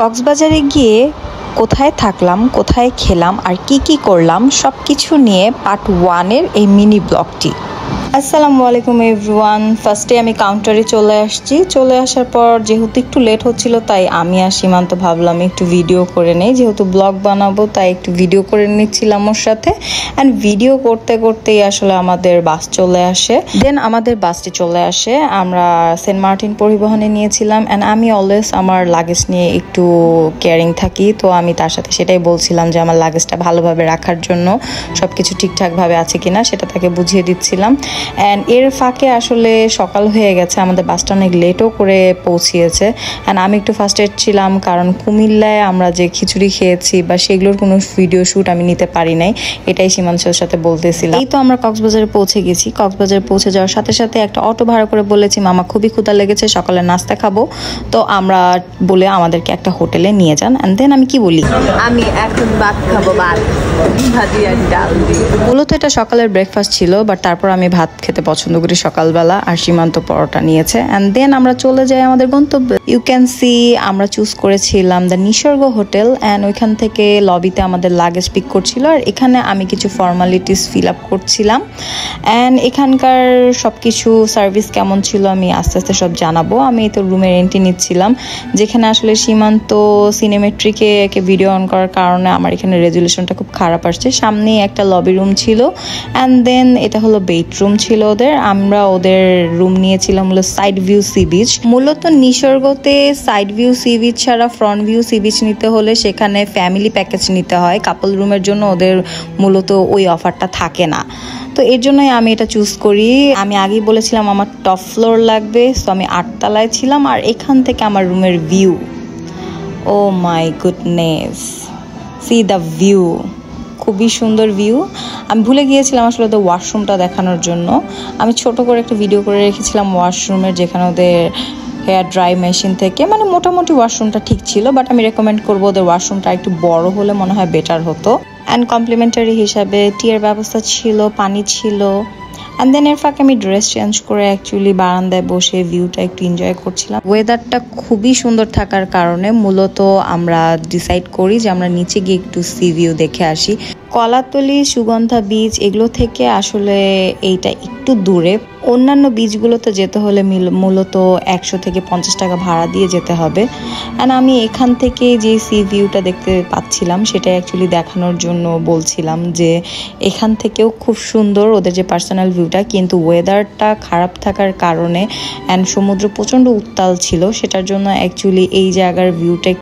কক্সবাজারে গিয়ে কোথায় থাকলাম, কোথায় খেলাম আর কি করলাম সবকিছু নিয়ে পার্ট 1 এর এই মিনি ব্লগটি। আসসালামু আলাইকুম এভরিওয়ান। ফার্স্টে আমি কাউন্টারে চলে আসার পর যেহেতু একটু লেট হচ্ছিল তাই আমি আর সীমান্ত ভাবলাম একটু ভিডিও করে নেই, যেহেতু ব্লগ বানাবো তাই একটু ভিডিও করে নিচ্ছিলাম ওর সাথে। অ্যান্ড ভিডিও করতে করতেই আসলে আমাদের বাস চলে আসে। দেন আমাদের বাসটি চলে আসে, আমরা সেন্ট মার্টিন পরিবহনে নিয়েছিলাম। অ্যান্ড আমি অলওয়েজ আমার লাগেজ নিয়ে একটু কেয়ারিং থাকি, তো আমি তার সাথে সেটাই বলছিলাম যে আমার লাগেজটা ভালোভাবে রাখার জন্য সব কিছু ঠিকঠাকভাবে আছে কিনা সেটা তাকে বুঝিয়ে দিচ্ছিলাম। অ্যান্ড এর ফাঁকে আসলে সকাল হয়ে গেছে, আমাদের বাসটা অনেক লেটও করে পৌঁছিয়েছে। অ্যান্ড আমি একটু ফার্স্ট্রেট ছিলাম কারণ কুমিল্লায় আমরা যে খিচুড়ি খেয়েছি বা সেগুলোর কোনো ভিডিও শ্যুট আমি নিতে পারি নাই, এটাই সীমান্তের সাথে বলতেছিলাম। এই তো আমরা কক্সবাজারে পৌঁছে গেছি। কক্সবাজারে পৌঁছে যাওয়ার সাথে সাথে একটা অটো ভাড়া করে বলেছি মামা খুবই ক্ষুধা লেগেছে, সকালে নাস্তা খাবো, তো আমরা বলে আমাদেরকে একটা হোটেলে নিয়ে যান। অ্যান্ড দেন আমি কি বলি, আমি এখন ভাত খাবো, ভাত ভাজি আর ডাল। মূলত এটা সকালের ব্রেকফাস্ট ছিল, বাট তারপর আমি ভাত খেতে পছন্দ করি সকালবেলা, আর সীমান্ত পরোটা নিয়েছে। অ্যান্ড দেন আমরা চলে যাই আমাদের গন্তব্যে। ইউ ক্যান সি আমরা চুজ করেছিলাম দ্য নিসর্গ হোটেল। অ্যান্ড ওইখান থেকে লবিতে আমাদের লাগেজ পিক করছিল, আর এখানে আমি কিছু ফর্মালিটিস ফিল আপ করছিলাম। অ্যান্ড এখানকার সব কিছু সার্ভিস কেমন ছিল আমি আস্তে আস্তে সব জানাবো। আমি তো রুমের এন্ট্রি নিচ্ছিলাম, যেখানে আসলে সীমান্ত সিনেমেট্রিকে ভিডিও অন করার কারণে আমার এখানে রেজুলেশনটা খুব খারাপ আসছে। সামনেই একটা লবি রুম ছিল, অ্যান্ড দেন এটা হলো বেডরুম ছিল ওদের। আমরা ওদের রুম নিয়েছিলাম হলো সাইড ভিউ সি বিচ। মূলত নিসর্গতে সাইড ভিউ সি বিচ ছাড়া ফ্রন্ট ভিউ সি বিচ নিতে হলে সেখানে ফ্যামিলি প্যাকেজ নিতে হয়। কাপল রুমের জন্য ওদের মূলত ওই অফারটা থাকে না, তো এর জন্যই আমি এটা চুজ করি। আমি আগেই বলেছিলাম আমার টপ ফ্লোর লাগবে, সো আমি 8 তলায় ছিলাম। আর এখান থেকে আমার রুমের view, oh my goodness, see the view, খুবই সুন্দর ভিউ। আমি ভুলে গিয়েছিলাম আসলে ওদের ওয়াশরুমটা দেখানোর জন্য। আমি ছোট করে একটা ভিডিও করে রেখেছিলাম ওয়াশরুমের, যেখানে ওদের হেয়ার ড্রাই মেশিন থেকে মানে মোটামুটি ওয়াশরুমটা ঠিক ছিল, বাট আমি রেকমেন্ড করবো ওদের ওয়াশরুমটা একটু বড় হলে মনে হয় বেটার হতো। অ্যান্ড কমপ্লিমেন্টারি হিসাবে টিয়ের ব্যবস্থা ছিল, পানি ছিল। অ্যান্ড দেন এর ফাঁকে আমি ড্রেস চেঞ্জ করে অ্যাকচুয়ালি বারান্দায় বসে ভিউটা একটু এনজয় করছিলাম। ওয়েদারটা খুবই সুন্দর থাকার কারণে মূলত আমরা ডিসাইড করি যে আমরা নিচে গিয়ে একটু সি ভিউ দেখে আসি। কলাতলি, সুগন্ধা বিচ এগুলো থেকে আসলে এইটা একটু দূরে। অন্যান্য বিচগুলোতে যেতে হলে মূলত 100 থেকে 50 টাকা ভাড়া দিয়ে যেতে হবে। অ্যান্ড আমি এখান থেকে যে সি ভিউটা দেখতে পাচ্ছিলাম সেটা অ্যাকচুয়ালি দেখানোর জন্য বলছিলাম যে এখান থেকেও খুব সুন্দর ওদের যে পার্সোনাল ভিউটা, কিন্তু ওয়েদারটা খারাপ থাকার কারণে অ্যান্ড সমুদ্র প্রচণ্ড উত্তাল ছিল, সেটার জন্য অ্যাকচুয়ালি এই জায়গার ভিউটা